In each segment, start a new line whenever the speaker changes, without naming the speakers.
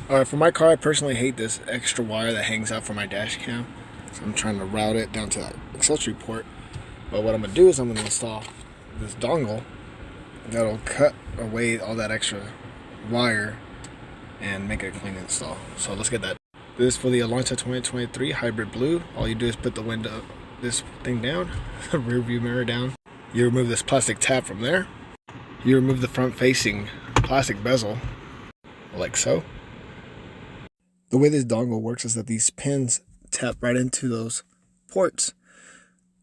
Alright, for my car, I personally hate this extra wire that hangs out for my dash cam. So I'm trying to route it down to that accessory port. But what I'm going to do is I'm going to install this dongle that'll cut away all that extra wire and make it a clean install. So let's get that. This is for the Elantra 2023 Hybrid Blue. All you do is put this thing down, the rear view mirror down. You remove this plastic tab from there. You remove the front facing plastic bezel, like so. The way this dongle works is that these pins tap right into those ports.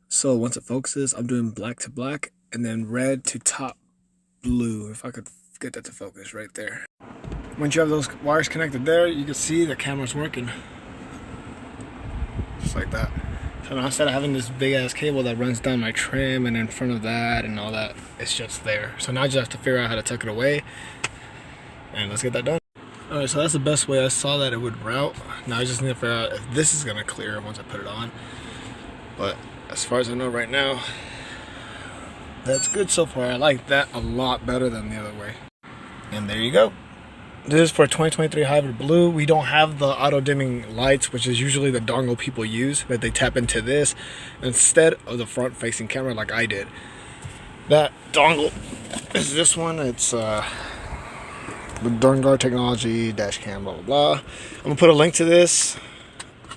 So once it focuses, I'm doing black to black and then red to top blue. If I could get that to focus right there. Once you have those wires connected there, you can see the camera's working. Just like that. So now instead of having this big ass cable that runs down my trim and in front of that and all that, it's just there. So now I just have to figure out how to tuck it away. And let's get that done. Alright, so that's the best way I saw that it would route. Now I just need to figure out if this is going to clear once I put it on. But as far as I know right now, that's good so far. I like that a lot better than the other way. And there you go. This is for 2023 Hybrid Blue. We don't have the auto-dimming lights, which is usually the dongle people use, but they tap into this instead of the front-facing camera like I did. That dongle is this one. It's the dongar technology, dash cam, blah, blah, blah. I'm going to put a link to this.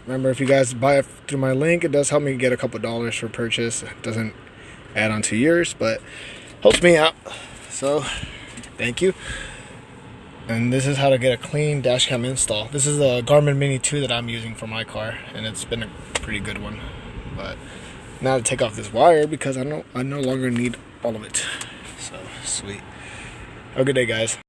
Remember, if you guys buy it through my link, it does help me get a couple dollars for purchase. It doesn't add on to yours, but helps me out. So, thank you. And this is how to get a clean dash cam install. This is a Garmin Mini 2 that I'm using for my car, and it's been a pretty good one. But now to take off this wire because I no longer need all of it. So, sweet. Have a good day, guys.